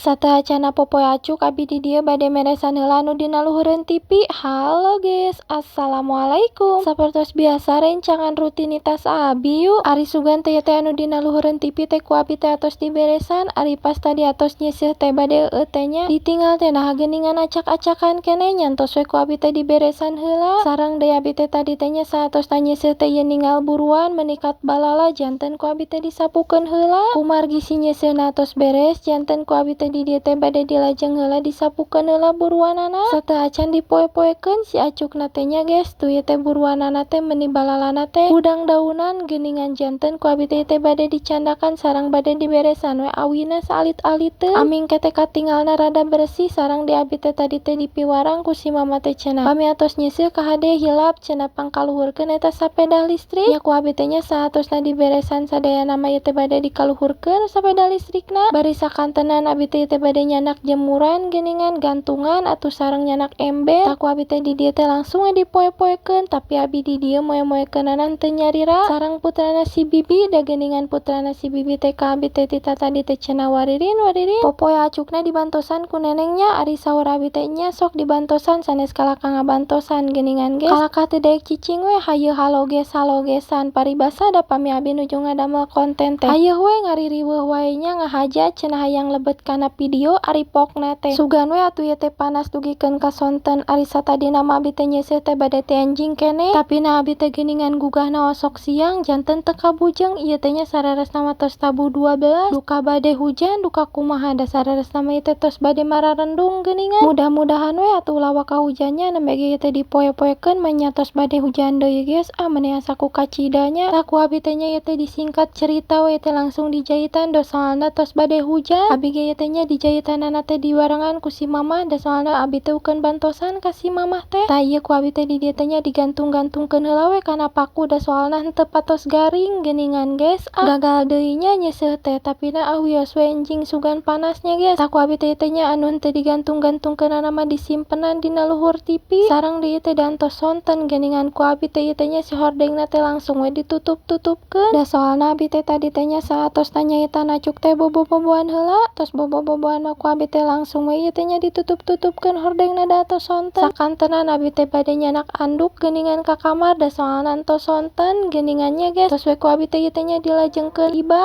Sateuacanna popoe acuk abi di dieu bade meresan heula anu dina luhureun TV. Halo guys, assalamualaikum. Sapertos biasa rencangan rutinitas abi yuk. Ari sugan teh anu dina luhureun TV teh ku abi teh atos diberesan. Ari pas tadi atos nyisih teh bade teh nya ditinggal teh nah geuningan acak-acakan keneh nyantos we ku abi teh diberesan heula. Sareng deui abi teh tadi teh nya satos nyisih teh ieu ninggal buruan menikat balala janten ku abi teh disapukeun heula. Kumargi si nyisihna tos beres janten ku abi teh di dieu teh bade dilajeng heula disapukeun heula buruanana. Sateuacan dipoe-poekeun si acukna teh nya geus tu ieu teh buruanana teh meuni balalana teh udang daunan geuningan janten ku abi teh bade dicandakan sareng bade diberesan we awina saalit-aliteun. Aming kete katinggalna rada bersih sareng di abi teh tadi teh dipiwarang ku si mama teh cenah. Pami atos nyisih ka hade hilap cenah pangkaluhurkeun eta sapeda listrik. Nya ku abi teh nya saatosna diberesan sadayana mah ieu teh bade dikaluhurkeun sapeda listrikna. Bari sakantenan abi teh teh bade nyanak jemuran geuningan gantungan atuh sareng nyanak ember. Tak ku abi teh di dieu teh langsung dipoe-poekeun tapi abi di dieu moe-moekeunana teu nyarira. Sareng putrana si bibi da geuningan putrana si bibi teh ka abi teh tita tadi teh cenah waririn popoe acukna dibantosan ku nenengnya. Ari saur abi teh nya sok dibantosan sanes kalaka ngabantosan geuningan geus kalaka teu daek cicing we hayu halogesan paribasa da pami abi nuju ngadamel konten teh hayu we ngaririweuh wae nya ngahaja cenah hayang lebet kana video ari pokna teh. Sugan we atuh ieu teh panas dugikeun ka sonten. Ari satadina mah abi teh nyisih teh bade teh anjing keneh tapi na abi teh geuningan gugahna osok siang janten teu kabujeng ieu teh nya sareresna mah tos tabu 12 duka bade hujan duka kumaha da sareresna mah ieu teh tos bade mararendung geuningan. Mudah-mudahan we atuh ulah waka hujannya nembe ge ieu teh dipoe-poekeun mah nya tos bade hujan deui geus meuneh asa ku kacidanya. Tak ku abi teh nya ieu teh disingkat cerita we teh langsung dijahitan do soalna tos bade hujan. Abi ge ieu teh nya dijahitanana teh diwarangan ku si mama da soalna abi teh ukeun bantosan ka si mamah teh. Tah ieu ku abi teh di dieu teh nya digantung-gantungkeun heula we kana paku da soalna henteu patos garing geuningan geus. Gagal deui nya nyisih teh tapi na wios we enjing sugan panasnya geus. Tak ku abi teh nya anu henteu digantung-gantungkeunana mah disimpenan dina luhur TV sareng di ieu teh dantos sonten geuningan ku abi teh ieu teh nya si hordengna teh langsung we ditutup-tutupkeun. Da soalna abi teh tadi teh nya satos nyahitan acuk teh bobo-boboan heula tos bobo-boboan mah ku abi teh langsung we ieu teh nya ditutup-tutupkeun hordengna da tos sonten. Sakantenan abi teh bade nyanak anduk geuningan ka kamar da soalna entos sonten geuningannya geus tos we ku abi teh ieu teh nya dilajengkeun ibak.